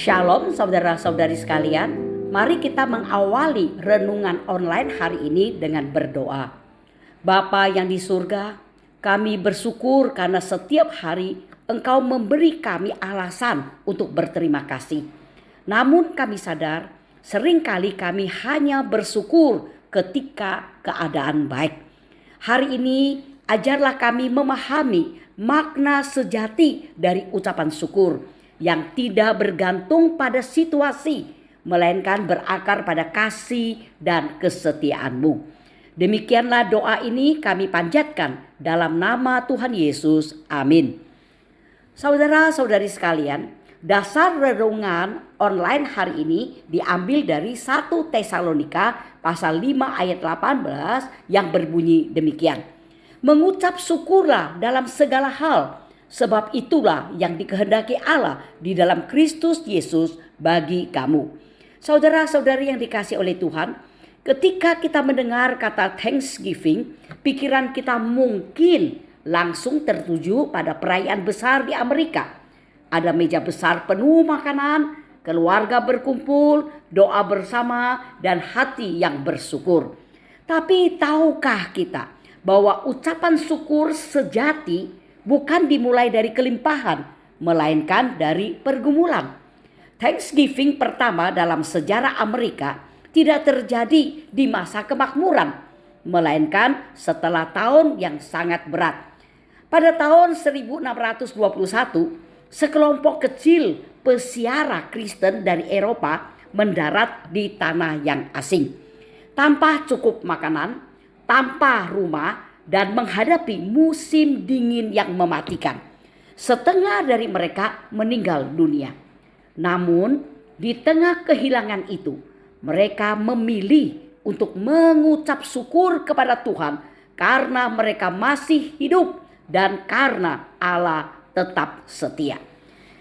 Shalom saudara-saudari sekalian, mari kita mengawali renungan online hari ini dengan berdoa. Bapa yang di surga, kami bersyukur karena setiap hari Engkau memberi kami alasan untuk berterima kasih. Namun kami sadar, seringkali kami hanya bersyukur ketika keadaan baik. Hari ini ajarlah kami memahami makna sejati dari ucapan syukur yang tidak bergantung pada situasi, melainkan berakar pada kasih dan kesetiaan-Mu. Demikianlah doa ini kami panjatkan dalam nama Tuhan Yesus. Amin. Saudara-saudari sekalian, dasar renungan online hari ini diambil dari 1 Tesalonika pasal 5 ayat 18 yang berbunyi demikian. Mengucap syukurlah dalam segala hal, sebab itulah yang dikehendaki Allah di dalam Kristus Yesus bagi kamu. Saudara-saudari yang dikasihi oleh Tuhan, ketika kita mendengar kata Thanksgiving, pikiran kita mungkin langsung tertuju pada perayaan besar di Amerika. Ada meja besar penuh makanan, keluarga berkumpul, doa bersama, dan hati yang bersyukur. Tapi tahukah kita bahwa ucapan syukur sejati bukan dimulai dari kelimpahan, melainkan dari pergumulan. Thanksgiving pertama dalam sejarah Amerika tidak terjadi di masa kemakmuran, melainkan setelah tahun yang sangat berat. Pada tahun 1621, sekelompok kecil peziarah Kristen dari Eropa mendarat di tanah yang asing. Tanpa cukup makanan, tanpa rumah, dan menghadapi musim dingin yang mematikan. Setengah dari mereka meninggal dunia. Namun di tengah kehilangan itu, mereka memilih untuk mengucap syukur kepada Tuhan karena mereka masih hidup dan karena Allah tetap setia.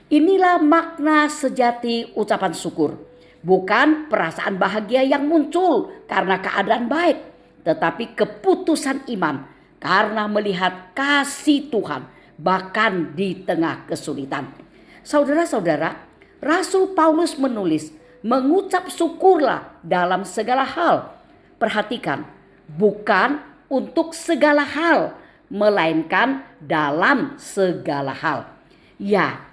Inilah makna sejati ucapan syukur. Bukan perasaan bahagia yang muncul karena keadaan baik, tetapi keputusan iman karena melihat kasih Tuhan bahkan di tengah kesulitan. Saudara-saudara, Rasul Paulus menulis, mengucap syukurlah dalam segala hal. Perhatikan, bukan untuk segala hal, melainkan dalam segala hal. Ya,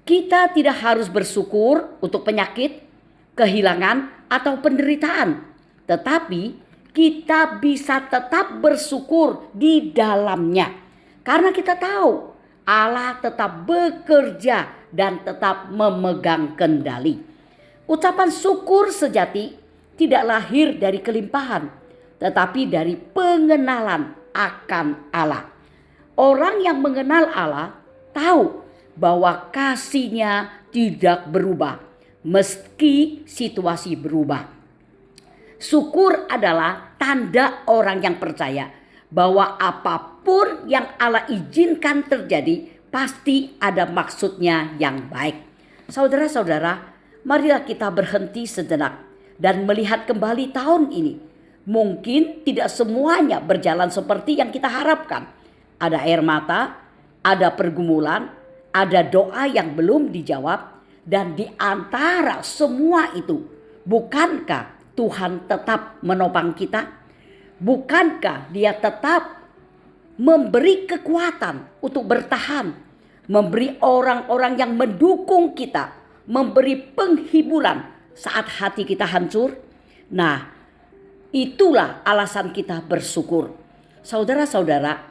kita tidak harus bersyukur untuk penyakit, kehilangan, atau penderitaan. Tetapi kita bisa tetap bersyukur di dalamnya. Karena kita tahu Allah tetap bekerja dan tetap memegang kendali. Ucapan syukur sejati tidak lahir dari kelimpahan, tetapi dari pengenalan akan Allah. Orang yang mengenal Allah tahu bahwa kasih-Nya tidak berubah meski situasi berubah. Syukur adalah tanda orang yang percaya bahwa apapun yang Allah izinkan terjadi pasti ada maksudnya yang baik. Saudara-saudara, marilah kita berhenti sejenak dan melihat kembali tahun ini. Mungkin tidak semuanya berjalan seperti yang kita harapkan. Ada air mata, ada pergumulan, ada doa yang belum dijawab, dan di antara semua itu, bukankah Tuhan tetap menopang kita? Bukankah Dia tetap memberi kekuatan untuk bertahan, memberi orang-orang yang mendukung kita, memberi penghiburan saat hati kita hancur? Nah, itulah alasan kita bersyukur. Saudara-saudara,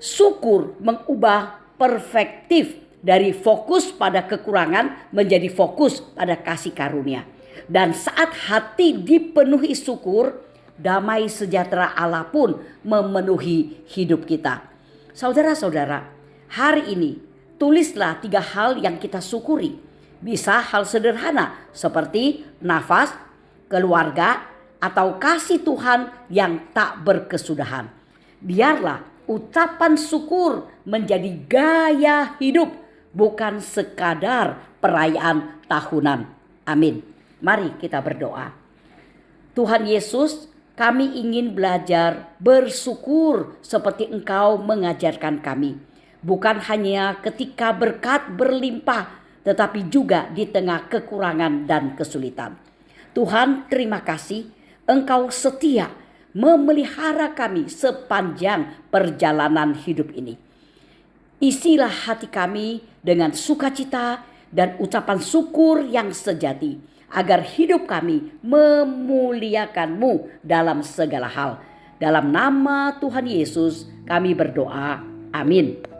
syukur mengubah perspektif dari fokus pada kekurangan menjadi fokus pada kasih karunia. Dan saat hati dipenuhi syukur, damai sejahtera Allah pun memenuhi hidup kita. Saudara-saudara, hari ini tulislah 3 hal yang kita syukuri. Bisa hal sederhana seperti nafas, keluarga, atau kasih Tuhan yang tak berkesudahan. Biarlah ucapan syukur menjadi gaya hidup, bukan sekadar perayaan tahunan. Amin. Mari kita berdoa. Tuhan Yesus, kami ingin belajar bersyukur seperti Engkau mengajarkan kami. Bukan hanya ketika berkat berlimpah, tetapi juga di tengah kekurangan dan kesulitan. Tuhan, terima kasih Engkau setia memelihara kami sepanjang perjalanan hidup ini. Isilah hati kami dengan sukacita dan ucapan syukur yang sejati, agar hidup kami memuliakan-Mu dalam segala hal. Dalam nama Tuhan Yesus kami berdoa. Amin.